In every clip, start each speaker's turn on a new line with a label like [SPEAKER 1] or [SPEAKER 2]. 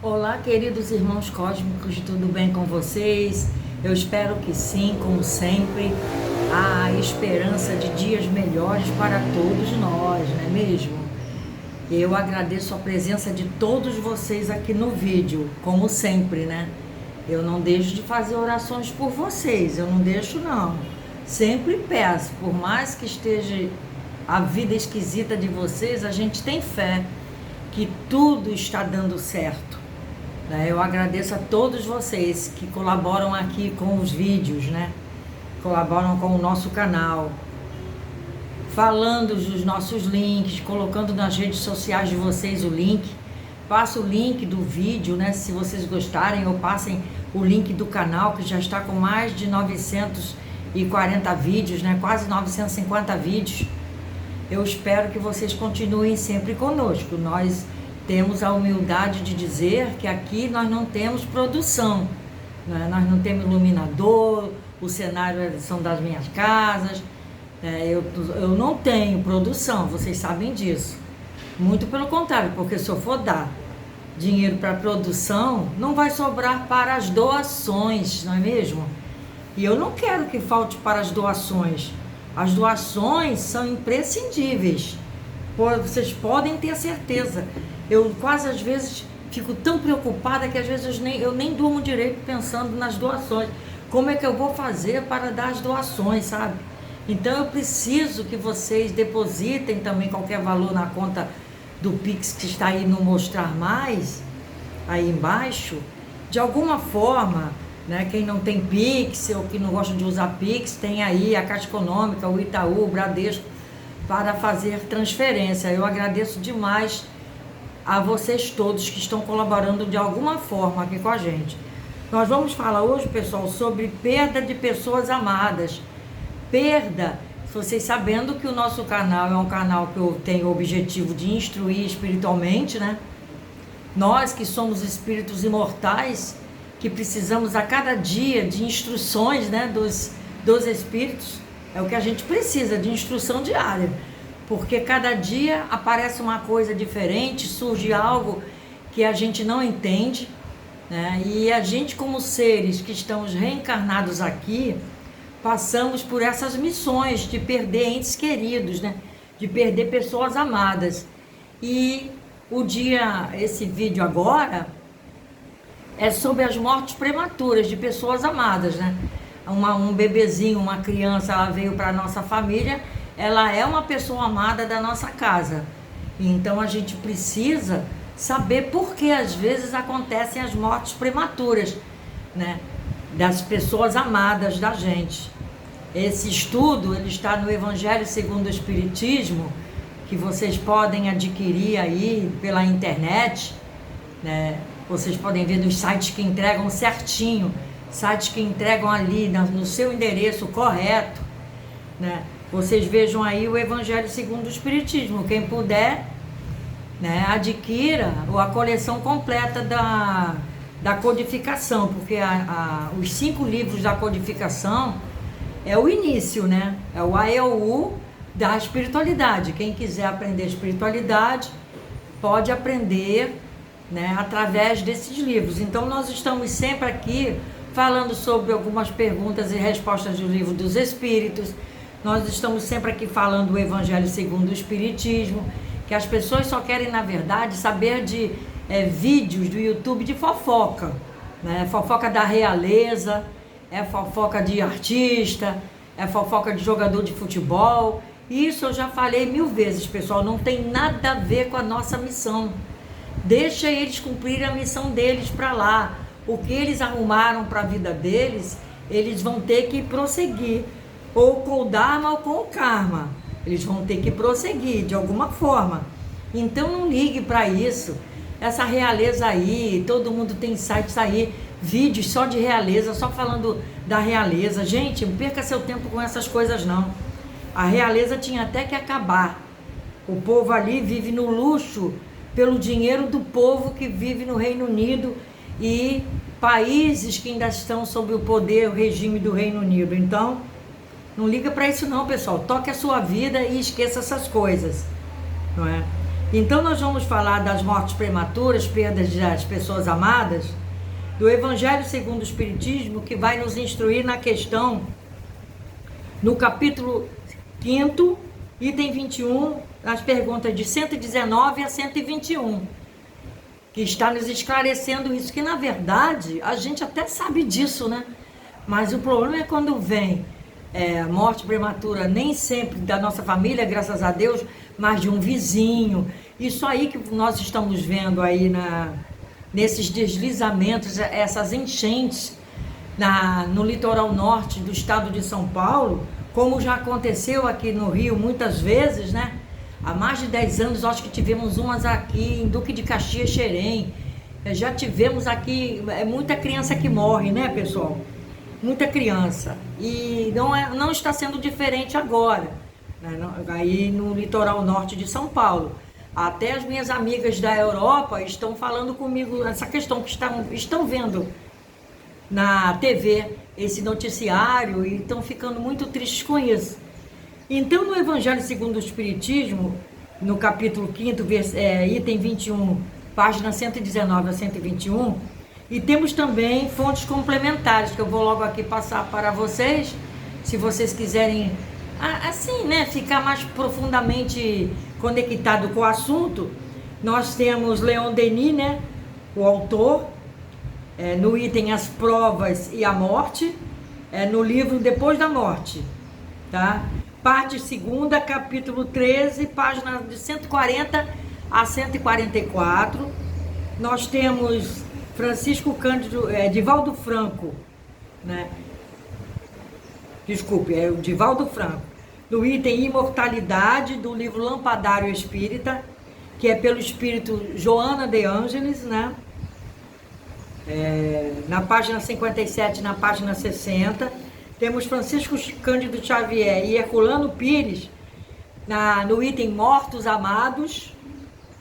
[SPEAKER 1] Olá, queridos irmãos cósmicos, tudo bem com vocês? Eu espero que sim, como sempre. Há esperança de dias melhores para todos nós, não é mesmo? Eu agradeço a presença de todos vocês aqui no vídeo, como sempre, né? Eu não deixo de fazer orações por vocês, eu não deixo não. Sempre peço, por mais que esteja a vida esquisita de vocês, a gente tem fé que tudo está dando certo. Eu agradeço a todos vocês que colaboram aqui com os vídeos, né? Colaboram com o nosso canal, falando dos nossos links, colocando nas redes sociais de vocês o link. Passa o link do vídeo, né? Se vocês gostarem, ou passem o link do canal, que já está com mais de 940 vídeos, né? Quase 950 vídeos. Eu espero que vocês continuem sempre conosco. Nós temos a humildade de dizer que aqui nós não temos produção, né? Nós não temos iluminador, o cenário são das minhas casas, eu não tenho produção, vocês sabem disso. Muito pelo contrário, porque se eu for dar dinheiro para produção, não vai sobrar para as doações, não é mesmo? E eu não quero que falte para as doações. As doações são imprescindíveis, vocês podem ter certeza. Eu quase às vezes fico tão preocupada que às vezes eu nem durmo direito pensando nas doações. Como é que eu vou fazer para dar as doações, sabe? Então eu preciso que vocês depositem também qualquer valor na conta do Pix que está aí no Mostrar Mais, aí embaixo. De alguma forma, né, quem não tem Pix ou que não gosta de usar Pix, tem aí a Caixa Econômica, o Itaú, o Bradesco, para fazer transferência. Eu agradeço demais a vocês todos que estão colaborando de alguma forma aqui com a gente. Nós vamos falar hoje, pessoal, sobre perda de pessoas amadas. Perda, vocês sabendo que o nosso canal é um canal que eu tenho o objetivo de instruir espiritualmente, né? Nós que somos espíritos imortais, que precisamos a cada dia de instruções, né, dos espíritos, é o que a gente precisa, de instrução diária. Porque cada dia aparece uma coisa diferente, surge algo que a gente não entende, né? E a gente, como seres que estamos reencarnados aqui, passamos por essas missões de perder entes queridos, né? De perder pessoas amadas. E esse vídeo agora é sobre as mortes prematuras de pessoas amadas, né? Um bebezinho, uma criança, ela veio para a nossa família, ela é uma pessoa amada da nossa casa. Então a gente precisa saber por que às vezes acontecem as mortes prematuras, né, das pessoas amadas da gente. Esse estudo, ele está no Evangelho segundo o Espiritismo, que vocês podem adquirir aí pela internet, né? Vocês podem ver nos sites que entregam certinho, sites que entregam ali no seu endereço correto, né? Vocês vejam aí o Evangelho segundo o Espiritismo. Quem puder, né, adquira a coleção completa da codificação, porque os 5 livros da codificação é o início, né? É o A e o U da espiritualidade. Quem quiser aprender espiritualidade pode aprender, né, através desses livros. Então nós estamos sempre aqui falando sobre algumas perguntas e respostas do Livro dos Espíritos. Nós estamos sempre aqui falando do Evangelho segundo o Espiritismo, que as pessoas só querem, na verdade, saber de vídeos do YouTube de fofoca, né? Fofoca da realeza, é fofoca de artista, é fofoca de jogador de futebol. Isso eu já falei 1000 vezes, pessoal, não tem nada a ver com a nossa missão. Deixa eles cumprir a missão deles para lá. O que eles arrumaram para a vida deles, eles vão ter que prosseguir, ou com o Dharma ou com o Karma. Eles vão ter que prosseguir de alguma forma. Então não ligue para isso. Essa realeza aí, todo mundo tem sites aí, vídeos só de realeza, só falando da realeza. Gente, não perca seu tempo com essas coisas não. A realeza tinha até que acabar. O povo ali vive no luxo pelo dinheiro do povo que vive no Reino Unido e países que ainda estão sob o poder, o regime do Reino Unido. Então, não liga para isso não, pessoal. Toque a sua vida e esqueça essas coisas, não é? Então nós vamos falar das mortes prematuras, perdas das pessoas amadas, do Evangelho segundo o Espiritismo, que vai nos instruir na questão, no capítulo 5º, item 21, as perguntas de 119 a 121, que está nos esclarecendo isso, que na verdade a gente até sabe disso, né? Mas o problema é quando vem morte prematura, nem sempre da nossa família, graças a Deus, mas de um vizinho. Isso aí que nós estamos vendo aí nesses deslizamentos, essas enchentes no litoral norte do estado de São Paulo, como já aconteceu aqui no Rio muitas vezes, né? Há mais de 10 anos, acho que tivemos umas aqui em Duque de Caxias, Xerém. Já tivemos aqui muita criança que morre, né, pessoal? Muita criança. E não está sendo diferente agora, né? Aí no litoral norte de São Paulo. Até as minhas amigas da Europa estão falando comigo essa questão, que estão vendo na TV esse noticiário e estão ficando muito tristes com isso. Então, no Evangelho segundo o Espiritismo, no capítulo 5º, item 21, página 119 a 121, e temos também fontes complementares, que eu vou logo aqui passar para vocês, se vocês quiserem, assim, né, ficar mais profundamente conectado com o assunto. Nós temos Leon Denis, né, o autor, no item As Provas e a Morte, no livro Depois da Morte, tá? Parte 2ª, capítulo 13, página de 140 a 144. Nós temos Francisco Cândido, Divaldo Franco, né? Desculpe, o Divaldo Franco, no item Imortalidade, do livro Lampadário Espírita, que é pelo espírito Joana de Ângeles, né? Na página 57, na página 60, temos Francisco Cândido Xavier e Herculano Pires, no item Mortos Amados,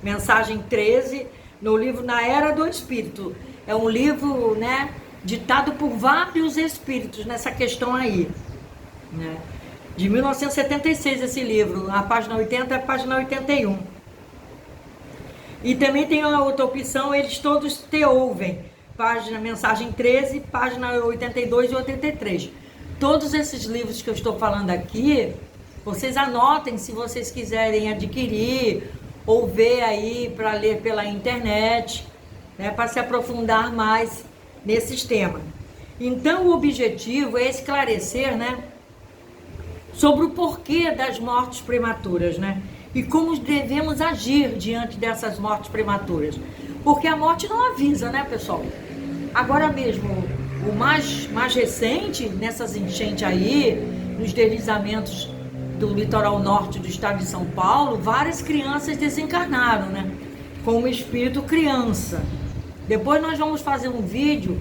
[SPEAKER 1] mensagem 13, no livro Na Era do Espírito. É um livro, né, ditado por vários espíritos nessa questão aí, né? De 1976 esse livro, na página 80 e a página 81. E também tem a outra opção, Eles Todos Te Ouvem, mensagem 13, página 82 e 83. Todos esses livros que eu estou falando aqui, vocês anotem se vocês quiserem adquirir ou ver aí para ler pela internet, né, para se aprofundar mais nesses temas. Então o objetivo é esclarecer, né, sobre o porquê das mortes prematuras, né, e como devemos agir diante dessas mortes prematuras. Porque a morte não avisa, né, pessoal? Agora mesmo, o mais recente, nessas enchentes aí, nos deslizamentos do litoral norte do estado de São Paulo, várias crianças desencarnaram, né? Como espírito criança. Depois nós vamos fazer um vídeo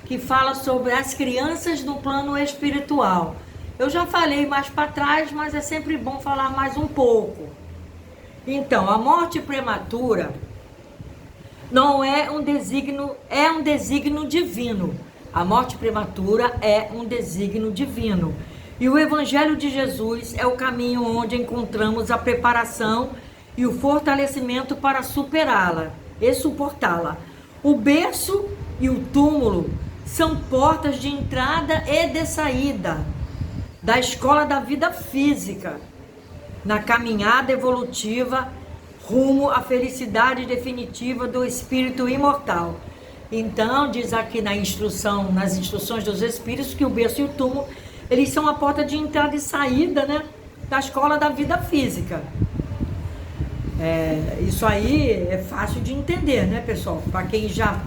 [SPEAKER 1] que fala sobre as crianças no plano espiritual. Eu já falei mais para trás, mas é sempre bom falar mais um pouco. Então, a morte prematura não é um desígnio, é um desígnio divino. A morte prematura é um desígnio divino. E o Evangelho de Jesus é o caminho onde encontramos a preparação e o fortalecimento para superá-la e suportá-la. O berço e o túmulo são portas de entrada e de saída da escola da vida física, na caminhada evolutiva rumo à felicidade definitiva do espírito imortal. Então, diz aqui nas instruções dos espíritos, que o berço e o túmulo, eles são a porta de entrada e saída, né, da escola da vida física. Isso aí é fácil de entender, né, pessoal? Para quem já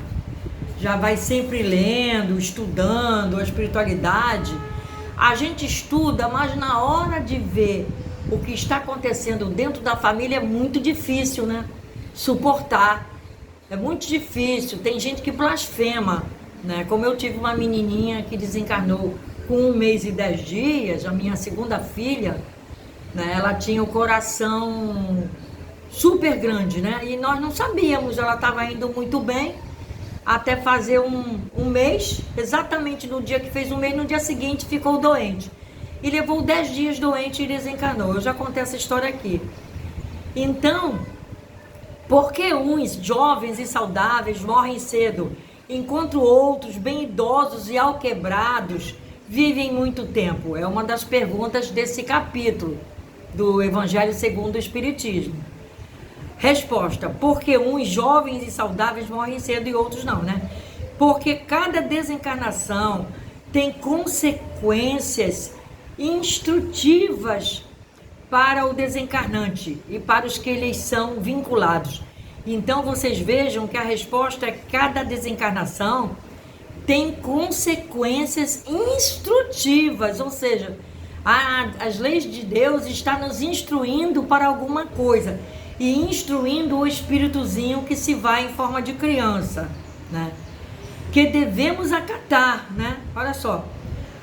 [SPEAKER 1] vai sempre lendo, estudando a espiritualidade, a gente estuda, mas na hora de ver o que está acontecendo dentro da família é muito difícil, né? Suportar. É muito difícil. Tem gente que blasfema, né? Como eu tive uma menininha que desencarnou com 1 mês e 10 dias, a minha segunda filha, né? Ela tinha o coração super grande, né? E nós não sabíamos, ela estava indo muito bem, até fazer um mês, exatamente no dia que fez 1 mês, no dia seguinte ficou doente. E levou 10 dias doente e desencarnou. Eu já contei essa história aqui. Então, Porque uns jovens e saudáveis morrem cedo, enquanto outros, bem idosos e alquebrados, vivem muito tempo? É uma das perguntas desse capítulo do Evangelho segundo o Espiritismo. Resposta: porque uns jovens e saudáveis morrem cedo e outros não, né? Porque cada desencarnação tem consequências instrutivas para o desencarnante e para os que eles são vinculados. Então vocês vejam que a resposta é: cada desencarnação tem consequências instrutivas, ou seja, as leis de Deus estão nos instruindo para alguma coisa, e instruindo o espíritozinho que se vai em forma de criança, né? Que devemos acatar, né? Olha só,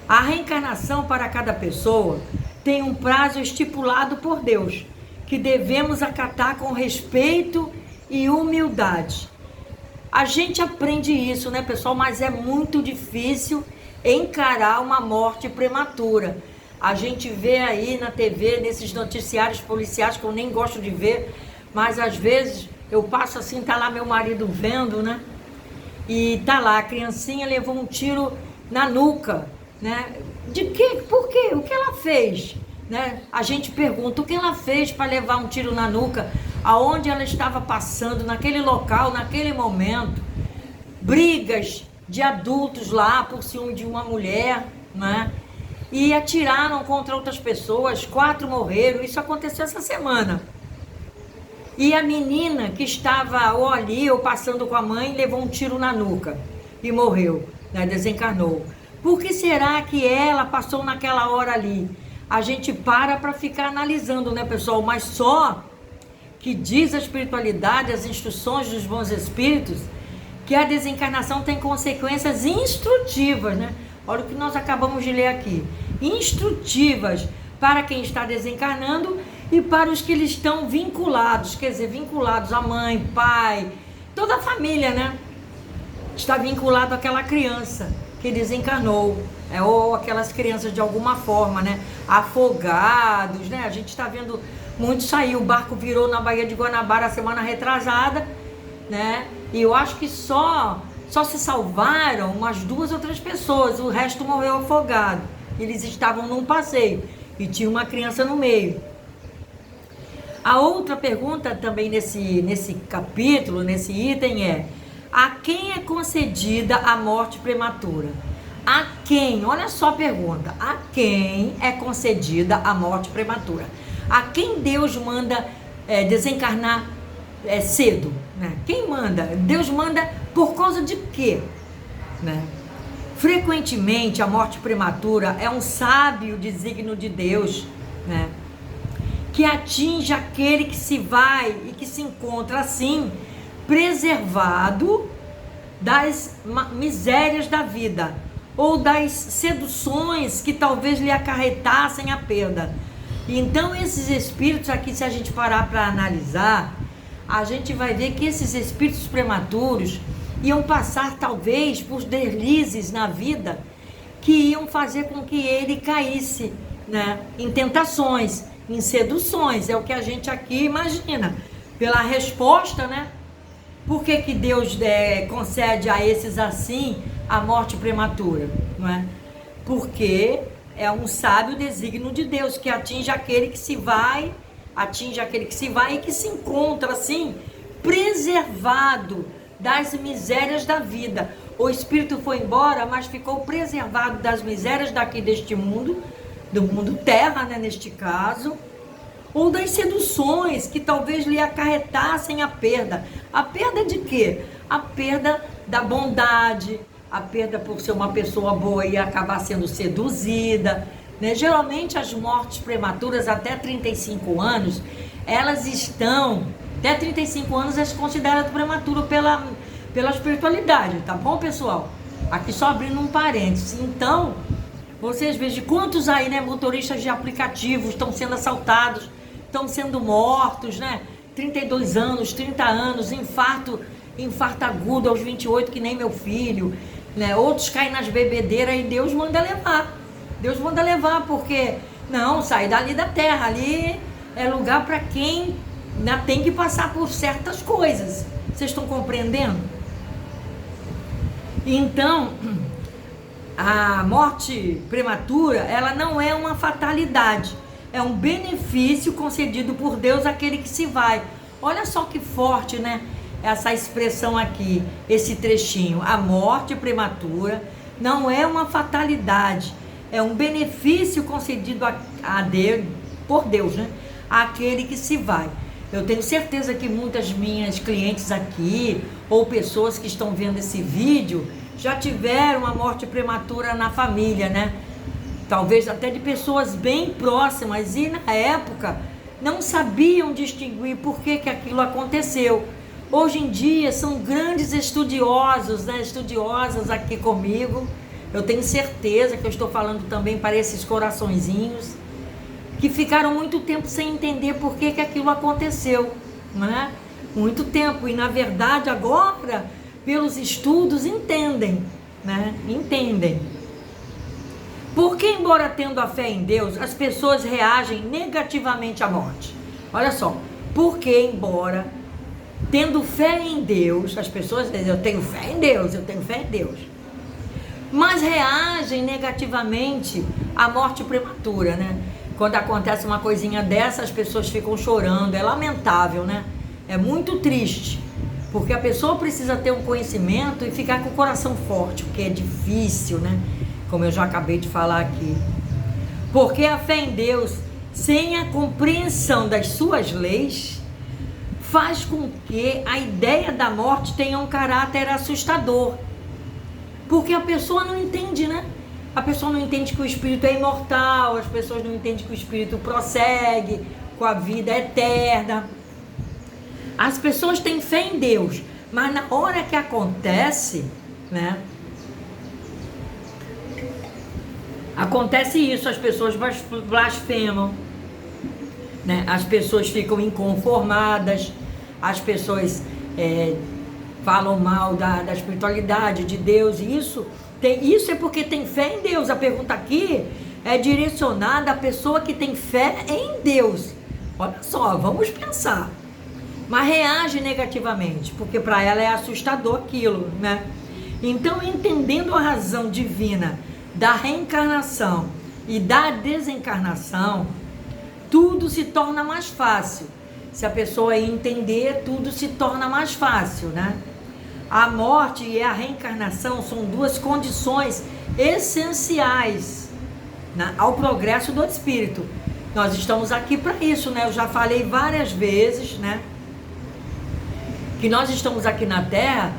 [SPEAKER 1] a reencarnação para cada pessoa tem um prazo estipulado por Deus, que devemos acatar com respeito e humildade. A gente aprende isso, né, pessoal? Mas é muito difícil encarar uma morte prematura. A gente vê aí na TV, nesses noticiários policiais que eu nem gosto de ver, mas às vezes eu passo assim, tá lá meu marido vendo, né? E tá lá, a criancinha levou um tiro na nuca, né? De quê? Por quê? O que ela fez? Né? A gente pergunta o que ela fez para levar um tiro na nuca, aonde ela estava passando, naquele local, naquele momento. Brigas de adultos lá por ciúme de uma mulher, né? E atiraram contra outras pessoas, 4 morreram, isso aconteceu essa semana. E a menina que estava ou ali ou passando com a mãe levou um tiro na nuca e morreu, né? Desencarnou. Por que será que ela passou naquela hora ali? A gente para ficar analisando, né, pessoal? Mas só que diz a espiritualidade, as instruções dos bons espíritos, que a desencarnação tem consequências instrutivas, né? Olha o que nós acabamos de ler aqui. Instrutivas para quem está desencarnando e para os que eles estão vinculados, quer dizer, vinculados a mãe, pai, toda a família, né? Está vinculado àquela criança que desencarnou, ou aquelas crianças de alguma forma, né? Afogados, né? A gente está vendo muito sair, o barco virou na Baía de Guanabara semana retrasada, né? E eu acho que só se salvaram umas 2 ou 3 pessoas, o resto morreu afogado. Eles estavam num passeio e tinha uma criança no meio. A outra pergunta também nesse capítulo, nesse item é: a quem é concedida a morte prematura? A quem? Olha só a pergunta. A quem é concedida a morte prematura? A quem Deus manda desencarnar cedo? Né? Quem manda? Deus manda por causa de quê? Né? Frequentemente a morte prematura é um sábio desígnio de Deus, né? Que atinge aquele que se vai e que se encontra assim preservado das misérias da vida ou das seduções que talvez lhe acarretassem a perda. Então esses espíritos aqui, se a gente parar para analisar, a gente vai ver que esses espíritos prematuros iam passar talvez por deslizes na vida que iam fazer com que ele caísse, né, em tentações, em seduções. É o que a gente aqui imagina pela resposta, né? Por que Deus concede a esses assim a morte prematura? Não é? Porque é um sábio desígnio de Deus que atinge aquele que se vai e que se encontra assim preservado das misérias da vida. O espírito foi embora, mas ficou preservado das misérias daqui deste mundo, do mundo terra, né, neste caso, ou das seduções que talvez lhe acarretassem a perda. A perda de quê? A perda da bondade, a perda por ser uma pessoa boa e acabar sendo seduzida, né? Geralmente as mortes prematuras até 35 anos, elas estão, até 35 anos é considerado prematuro pela espiritualidade, tá bom, pessoal? Aqui só abrindo um parênteses. Então, vocês vejam quantos aí, né, motoristas de aplicativos estão sendo assaltados, estão sendo mortos, né? 32 anos, 30 anos, infarto agudo aos 28, que nem meu filho, né? Outros caem nas bebedeiras e Deus manda levar. Deus manda levar, porque não, sai dali da terra, ali é lugar para quem ainda tem que passar por certas coisas. Vocês estão compreendendo? Então, a morte prematura, ela não é uma fatalidade, é um benefício concedido por Deus àquele que se vai. Olha só que forte, né? Essa expressão aqui, esse trechinho. A morte prematura não é uma fatalidade, é um benefício concedido a Deus, por Deus, né? Àquele que se vai. Eu tenho certeza que muitas minhas clientes aqui, ou pessoas que estão vendo esse vídeo, já tiveram uma morte prematura na família, né? Talvez até de pessoas bem próximas, e na época não sabiam distinguir por que aquilo aconteceu. Hoje em dia são grandes estudiosos, né? Estudiosas aqui comigo. Eu tenho certeza que eu estou falando também para esses coraçõezinhos que ficaram muito tempo sem entender por que aquilo aconteceu, né? Muito tempo, e na verdade agora, pelos estudos, entendem, né? Entendem. Porque, embora tendo a fé em Deus, as pessoas reagem negativamente à morte. Olha só, porque embora tendo fé em Deus, as pessoas dizem, eu tenho fé em Deus, eu tenho fé em Deus, mas reagem negativamente à morte prematura, né? Quando acontece uma coisinha dessa, as pessoas ficam chorando, é lamentável, né? É muito triste, porque a pessoa precisa ter um conhecimento e ficar com o coração forte, o que é difícil, né? Como eu já acabei de falar aqui. Porque a fé em Deus, sem a compreensão das suas leis, faz com que a ideia da morte tenha um caráter assustador. Porque a pessoa não entende, né? A pessoa não entende que o espírito é imortal, as pessoas não entendem que o espírito prossegue com a vida eterna. As pessoas têm fé em Deus, mas na hora que acontece, né? Acontece isso, as pessoas blasfemam, né? As pessoas ficam inconformadas, as pessoas falam mal da espiritualidade de Deus, e isso é porque tem fé em Deus. A pergunta aqui é direcionada à pessoa que tem fé em Deus. Olha só, vamos pensar. Mas reage negativamente, porque para ela é assustador aquilo, né? Então, entendendo a razão divina da reencarnação e da desencarnação, tudo se torna mais fácil. Se a pessoa entender, tudo se torna mais fácil, né? A morte e a reencarnação são duas condições essenciais, né, ao progresso do espírito. Nós estamos aqui para isso, né? Eu já falei várias vezes, né? Que nós estamos aqui na Terra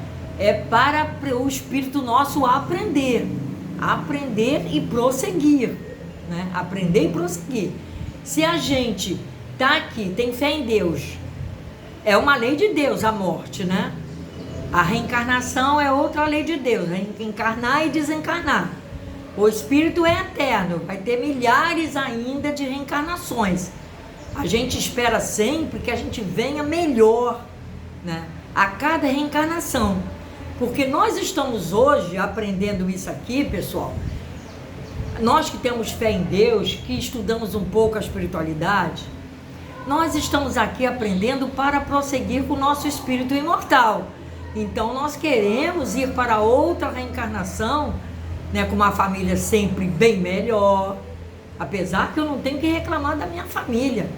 [SPEAKER 1] para o espírito nosso aprender e prosseguir, né? Aprender e prosseguir. Se a gente tá aqui, tem fé em Deus, é uma lei de Deus a morte, né? A reencarnação é outra lei de Deus, encarnar e desencarnar. O espírito é eterno, vai ter milhares ainda de reencarnações. A gente espera sempre que a gente venha melhor, né, a cada reencarnação. Porque nós estamos hoje aprendendo isso aqui, pessoal. Nós que temos fé em Deus, que estudamos um pouco a espiritualidade, nós estamos aqui aprendendo para prosseguir com o nosso espírito imortal. Então nós queremos ir para outra reencarnação, né, com uma família sempre bem melhor. Apesar que eu não tenho que reclamar da minha família.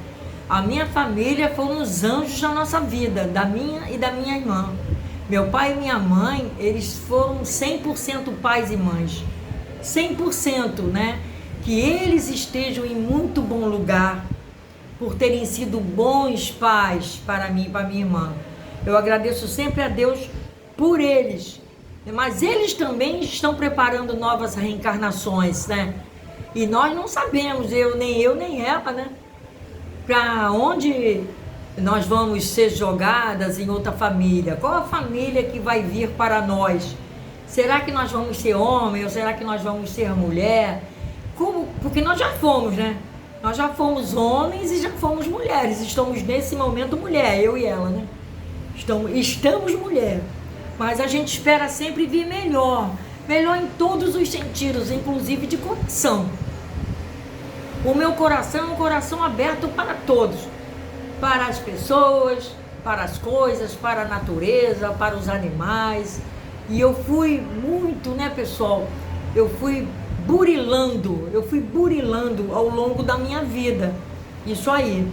[SPEAKER 1] A minha família foram os anjos da nossa vida, da minha e da minha irmã. Meu pai e minha mãe, eles foram 100% pais e mães. 100%, né? Que eles estejam em muito bom lugar, por terem sido bons pais para mim e para minha irmã. Eu agradeço sempre a Deus por eles, mas eles também estão preparando novas reencarnações, né? E nós não sabemos, nem ela, né? Para onde nós vamos ser jogadas em outra família? Qual a família que vai vir para nós? Será que nós vamos ser homem ou será que nós vamos ser mulher? Como? Porque nós já fomos, né? Nós já fomos homens e já fomos mulheres. Estamos nesse momento mulher, eu e ela, né? Estamos mulher, mas a gente espera sempre vir melhor em todos os sentidos, inclusive de coração. O meu coração é um coração aberto para todos, para as pessoas, para as coisas, para a natureza, para os animais. E eu fui muito, né, pessoal? Eu fui burilando ao longo da minha vida. Isso aí.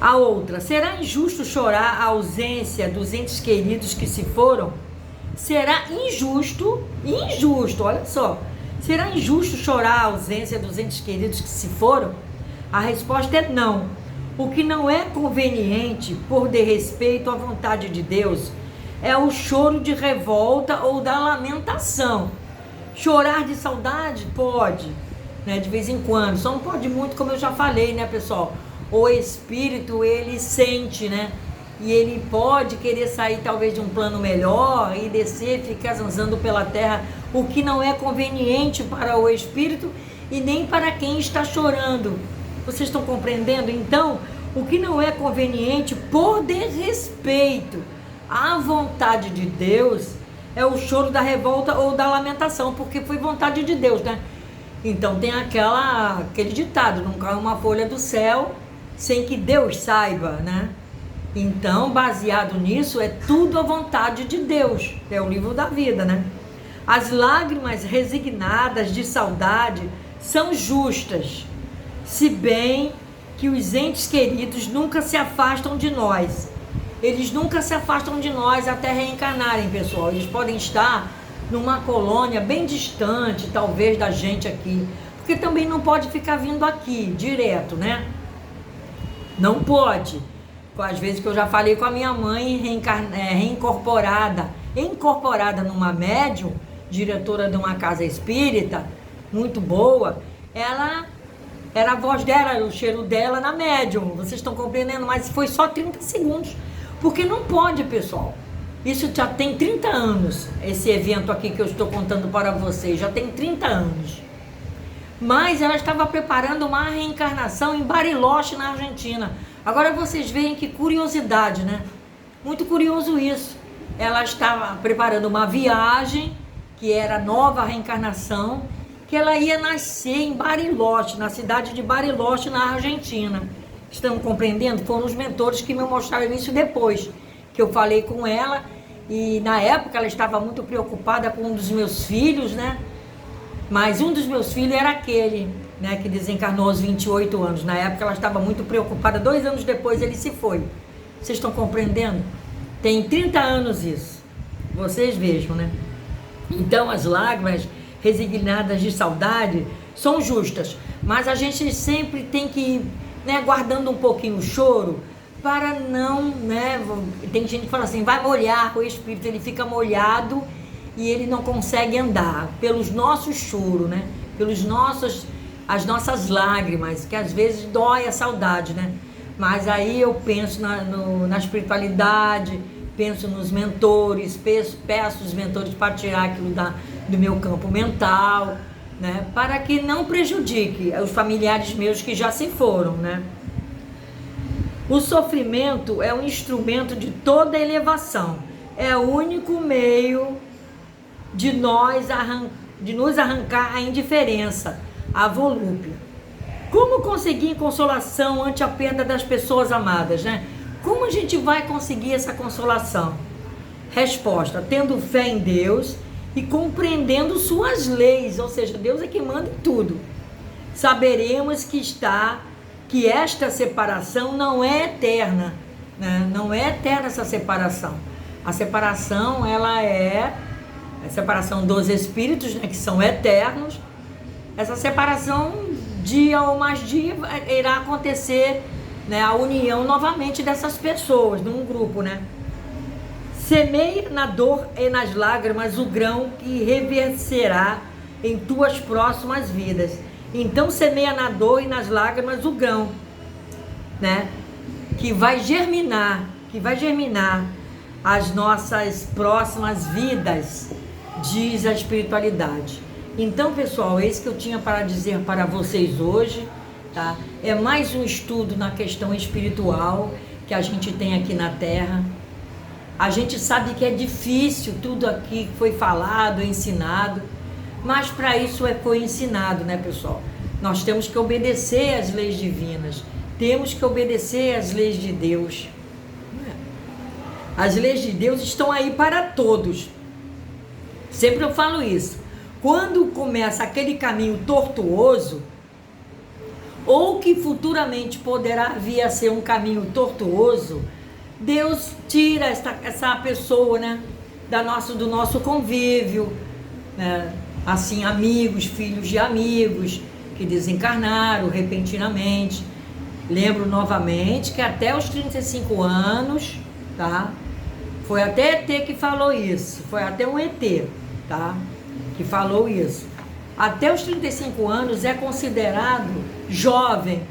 [SPEAKER 1] A outra, será injusto chorar a ausência dos entes queridos que se foram? Será injusto, olha só. Será injusto chorar a ausência dos entes queridos que se foram? A resposta é não. O que não é conveniente, por desrespeito à vontade de Deus, é o choro de revolta ou da lamentação. Chorar de saudade? Pode, né, de vez em quando. Só não pode muito, como eu já falei, né, pessoal? O espírito, ele sente, né? E ele pode querer sair talvez de um plano melhor e descer, ficar zanzando pela terra, o que não é conveniente para o espírito e nem para quem está chorando. Vocês estão compreendendo? Então, o que não é conveniente, por desrespeito à vontade de Deus, é o choro da revolta ou da lamentação, porque foi vontade de Deus, né? Então tem aquele ditado, não cai uma folha do céu sem que Deus saiba, né? Então, baseado nisso, é tudo a vontade de Deus. É o livro da vida, né? As lágrimas resignadas de saudade são justas, se bem que os entes queridos nunca se afastam de nós. Eles nunca se afastam de nós até reencarnarem, pessoal. Eles podem estar numa colônia bem distante, talvez, da gente aqui. Porque também não pode ficar vindo aqui, direto, né? Não pode. Às vezes que eu já falei com a minha mãe, incorporada numa médium, diretora de uma casa espírita, muito boa, ela era a voz dela, o cheiro dela na médium, vocês estão compreendendo? Mas foi só 30 segundos, porque não pode, pessoal. Isso já tem 30 anos, esse evento aqui que eu estou contando para vocês, já tem 30 anos. Mas ela estava preparando uma reencarnação em Bariloche, na Argentina. Agora vocês veem que curiosidade, né? Muito curioso isso. Ela estava preparando uma viagem, que era nova reencarnação, que ela ia nascer em Bariloche, na cidade de Bariloche, na Argentina. Estão compreendendo? Foram os mentores que me mostraram isso depois, que eu falei com ela. E na época ela estava muito preocupada com um dos meus filhos, né? Mas um dos meus filhos era aquele, né, que desencarnou aos 28 anos. Na época ela estava muito preocupada, 2 anos depois ele se foi. Vocês estão compreendendo? Tem 30 anos isso. Vocês vejam, né? Então as lágrimas resignadas de saudade são justas, mas a gente sempre tem que ir, né, guardando um pouquinho o choro para não, né? Tem gente que fala assim, vai molhar o espírito, ele fica molhado e ele não consegue andar pelos nossos choros, né? As nossas lágrimas, que às vezes dói a saudade, né? Mas aí eu penso na espiritualidade, penso nos mentores, peço os mentores para tirar aquilo do meu campo mental, né? Para que não prejudique os familiares meus que já se foram, né? O sofrimento é um instrumento de toda elevação, é o único meio de nos arrancar a indiferença, a volúpia. Como conseguir consolação ante a perda das pessoas amadas, né? Como a gente vai conseguir essa consolação? Resposta: tendo fé em Deus e compreendendo suas leis, ou seja, Deus é quem manda em tudo. Saberemos que esta separação não é eterna, né? Não é eterna essa separação. A separação, ela é a separação dos espíritos, né, que são eternos. Essa separação, dia ou mais dia, irá acontecer, né, a união novamente dessas pessoas, num grupo, né? Semeia na dor e nas lágrimas o grão que reverterá em tuas próximas vidas. Então semeia na dor e nas lágrimas o grão, né, que vai germinar as nossas próximas vidas, diz a espiritualidade. Então, pessoal, é isso que eu tinha para dizer para vocês hoje, tá? É mais um estudo na questão espiritual que a gente tem aqui na Terra. A gente sabe que é difícil tudo aqui que foi falado, ensinado, mas para isso foi ensinado, né, pessoal? Nós temos que obedecer às leis divinas, temos que obedecer às leis de Deus. As leis de Deus estão aí para todos. Sempre eu falo isso. Quando começa aquele caminho tortuoso, ou que futuramente poderá vir a ser um caminho tortuoso, Deus tira essa pessoa, né, do nosso convívio, né, assim, amigos, filhos de amigos que desencarnaram repentinamente. Lembro novamente que até os 35 anos, tá? Foi até ET que falou isso, foi até um ET, tá? Que falou isso. Até os 35 anos é considerado jovem,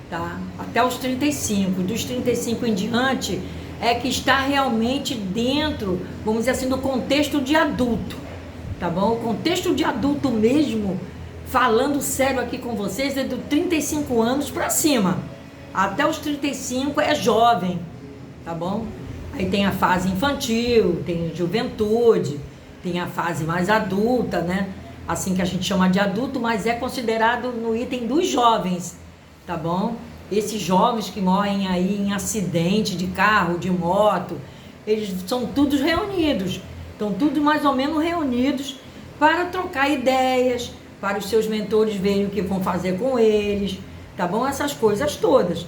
[SPEAKER 1] tá? Até os 35, dos 35 em diante é que está realmente dentro, vamos dizer assim, do contexto de adulto, tá bom? O contexto de adulto mesmo, falando sério aqui com vocês, é de 35 anos para cima. Até os 35 é jovem, tá bom? Aí tem a fase infantil, tem a juventude, tem a fase mais adulta, né? Assim que a gente chama de adulto, mas é considerado no item dos jovens, tá bom? Esses jovens que morrem aí em acidente de carro, de moto, eles são todos reunidos, estão tudo mais ou menos reunidos para trocar ideias, para os seus mentores verem o que vão fazer com eles, tá bom? Essas coisas todas.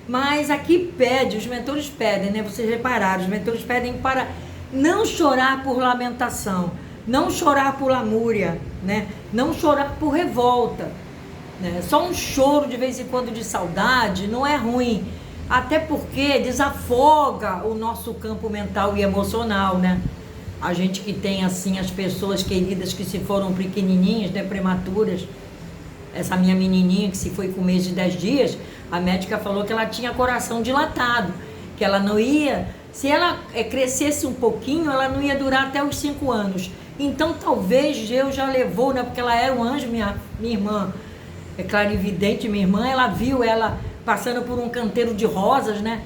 [SPEAKER 1] Mas aqui os mentores pedem, né? Vocês repararam, os mentores pedem para não chorar por lamentação, não chorar por lamúria, né? Não chorar por revolta, né? Só um choro de vez em quando de saudade não é ruim, até porque desafoga o nosso campo mental e emocional, né? A gente que tem assim as pessoas queridas que se foram pequenininhas, né, prematuras. Essa minha menininha que se foi com 1 mês e 10 dias, a médica falou que ela tinha coração dilatado, que ela não ia, se ela crescesse um pouquinho, ela não ia durar até os 5 anos. Então talvez Deus já levou, né, porque ela era um anjo, minha irmã, é clarividente, minha irmã, ela viu ela passando por um canteiro de rosas, né,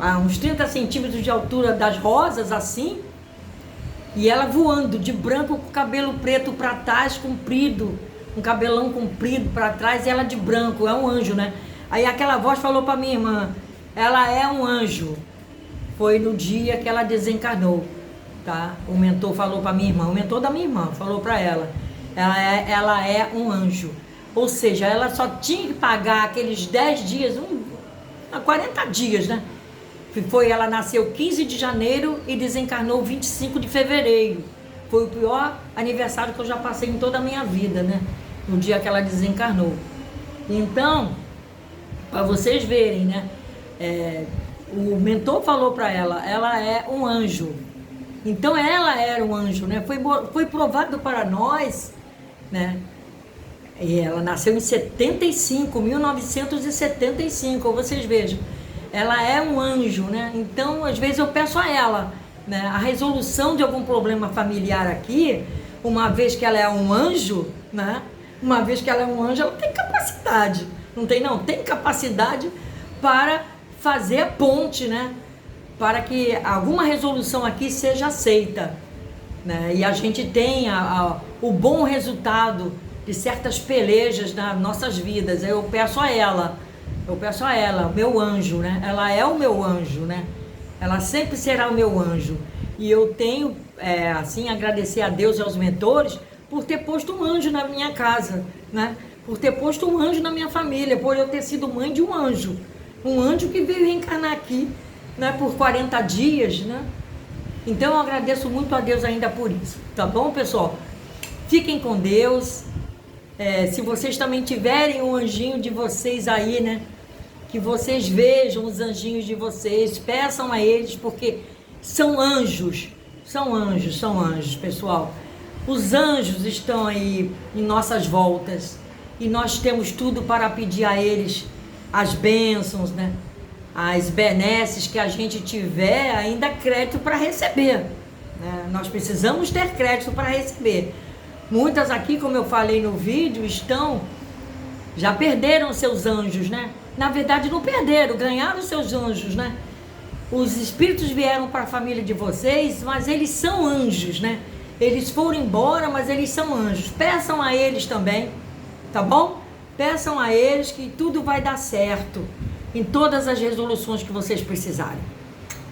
[SPEAKER 1] a uns 30 centímetros de altura das rosas, assim, e ela voando de branco com o cabelo preto para trás, comprido, um cabelão comprido para trás, e ela de branco, é um anjo, né? Aí aquela voz falou para minha irmã, ela é um anjo. Foi no dia que ela desencarnou, tá? O mentor falou para minha irmã, o mentor da minha irmã falou para ela, ela é um anjo. Ou seja, ela só tinha que pagar aqueles 10 dias, 40 dias, né? Ela nasceu 15 de janeiro e desencarnou 25 de fevereiro. Foi o pior aniversário que eu já passei em toda a minha vida, né? No dia que ela desencarnou. Então, para vocês verem, né? O mentor falou para ela é um anjo. Então, ela era um anjo, né? Foi provado para nós, né? E ela nasceu em 1975, vocês vejam. Ela é um anjo, né? Então, às vezes eu peço a ela, né, a resolução de algum problema familiar aqui, uma vez que ela é um anjo, né? Uma vez que ela é um anjo, ela tem capacidade. Não tem, não? Tem capacidade para fazer a ponte, né? Para que alguma resolução aqui seja aceita, né? E a gente tenha o bom resultado de certas pelejas nas nossas vidas. Eu peço a ela, meu anjo, né? Ela é o meu anjo, né? Ela sempre será o meu anjo. E eu tenho, assim, agradecer a Deus e aos mentores por ter posto um anjo na minha casa, né? Por ter posto um anjo na minha família, por eu ter sido mãe de um anjo. Um anjo que veio reencarnar aqui, né? Por 40 dias, né? Então eu agradeço muito a Deus ainda por isso, tá bom, pessoal? Fiquem com Deus. Se vocês também tiverem um anjinho de vocês aí, né? Que vocês vejam os anjinhos de vocês, peçam a eles, porque são anjos, pessoal. Os anjos estão aí em nossas voltas e nós temos tudo para pedir a eles as bênçãos, né? As benesses que a gente tiver, ainda crédito para receber, né? Nós precisamos ter crédito para receber. Muitas aqui, como eu falei no vídeo, já perderam seus anjos, né? Na verdade não perderam, ganharam seus anjos, né? Os espíritos vieram para a família de vocês, mas eles são anjos, né? Eles foram embora, mas eles são anjos. Peçam a eles também, tá bom? Peçam a eles que tudo vai dar certo em todas as resoluções que vocês precisarem.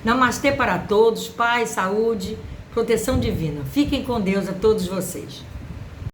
[SPEAKER 1] Namastê para todos, paz, saúde, proteção divina. Fiquem com Deus a todos vocês.